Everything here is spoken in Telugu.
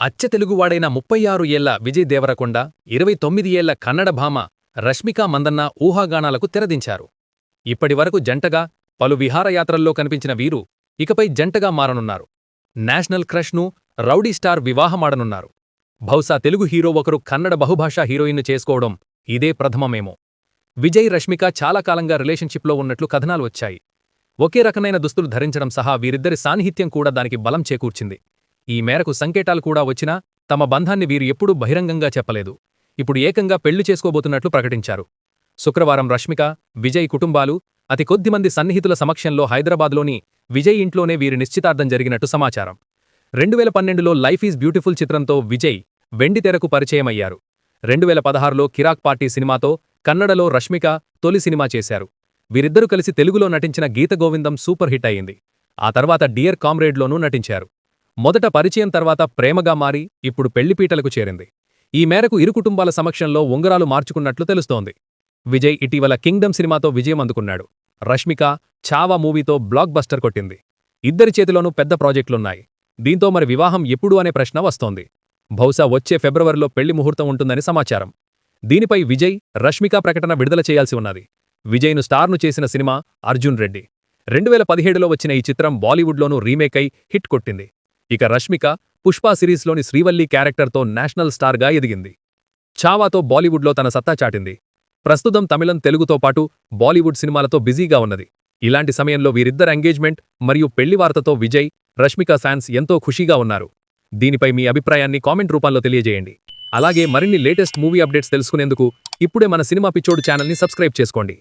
అచ్చ తెలుగువాడైన 36 ఏళ్ల విజయ్ దేవరకొండ 29 ఏళ్ల కన్నడ భామ రష్మికా మందన్న ఊహాగానాలకు తెరదించారు. ఇప్పటివరకు జంటగా పలు విహారయాత్రల్లో కనిపించిన వీరు ఇకపై జంటగా మారనున్నారు. నేషనల్ క్రష్ను రౌడీ స్టార్ వివాహమాడనున్నారు. బహుశా తెలుగు హీరో ఒకరు కన్నడ బహుభాషా హీరోయిన్ను చేసుకోవడం ఇదే ప్రథమమేమో. విజయ్ రష్మిక చాలా కాలంగా రిలేషన్షిప్లో ఉన్నట్లు కథనాలు వచ్చాయి. ఒకే రకమైన దుస్తులు ధరించడం సహా వీరిద్దరి సాన్నిహిత్యం కూడా దానికి బలం చేకూర్చింది. ఈ మేరకు సంకేతాలు కూడా వచ్చినా తమ బంధాన్ని వీరు ఎప్పుడూ బహిరంగంగా చెప్పలేదు. ఇప్పుడు ఏకంగా పెళ్లి చేసుకోబోతున్నట్లు ప్రకటించారు. శుక్రవారం రష్మిక, విజయ్ కుటుంబాలు, అతి కొద్దిమంది సన్నిహితుల సమక్షంలో హైదరాబాద్లోని విజయ్ ఇంట్లోనే వీరి నిశ్చితార్థం జరిగినట్టు సమాచారం. 2012లో లైఫ్ ఈజ్ బ్యూటిఫుల్ చిత్రంతో విజయ్ వెండితెరకు పరిచయమయ్యారు. 2016లో కిరాక్ పార్టీ సినిమాతో కన్నడలో రష్మిక తొలి సినిమా చేశారు. వీరిద్దరూ కలిసి తెలుగులో నటించిన గీతగోవిందం సూపర్ హిట్ అయింది. ఆ తర్వాత డియర్ కామ్రేడ్లోనూ నటించారు. మొదట పరిచయం తర్వాత ప్రేమగా మారి ఇప్పుడు పెళ్లిపీటలకు చేరింది. ఈ మేరకు ఇరు కుటుంబాల సమక్షంలో ఉంగరాలు మార్చుకున్నట్లు తెలుస్తోంది. విజయ్ ఇటీవల కింగ్డమ్ సినిమాతో విజయం అందుకున్నాడు. రష్మిక ఛావా మూవీతో బ్లాక్ బస్టర్ కొట్టింది. ఇద్దరి చేతిలోనూ పెద్ద ప్రాజెక్టులున్నాయి. దీంతో మరి వివాహం ఎప్పుడు అనే ప్రశ్న వస్తోంది. బహుశా వచ్చే ఫిబ్రవరిలో పెళ్లి ముహూర్తం ఉంటుందని సమాచారం. దీనిపై విజయ్, రష్మిక ప్రకటన విడుదల చేయాల్సి ఉన్నది. విజయ్ను స్టార్ను చేసిన సినిమా అర్జున్ రెడ్డి. 2017లో వచ్చిన ఈ చిత్రం బాలీవుడ్లోనూ రీమేక్ అయి హిట్ కొట్టింది. ఇక రష్మిక పుష్ప సిరీస్లోని శ్రీవల్లి క్యారెక్టర్తో నేషనల్ స్టార్గా ఎదిగింది. ఛావాతో బాలీవుడ్లో తన సత్తా చాటింది. ప్రస్తుతం తమిళం, తెలుగుతో పాటు బాలీవుడ్ సినిమాలతో బిజీగా ఉన్నది. ఇలాంటి సమయంలో వీరిద్దరు ఎంగేజ్మెంట్ మరియు పెళ్లి వార్తతో విజయ్, రష్మిక ఫ్యాన్స్ ఎంతో ఖుషీగా ఉన్నారు. దీనిపై మీ అభిప్రాయాన్ని కామెంట్ రూపంలో తెలియజేయండి. అలాగే మరిన్ని లేటెస్ట్ మూవీ అప్డేట్స్ తెలుసుకునేందుకు ఇప్పుడే మన సినిమా పిచ్చోడు ఛానల్ని సబ్స్క్రైబ్ చేసుకోండి.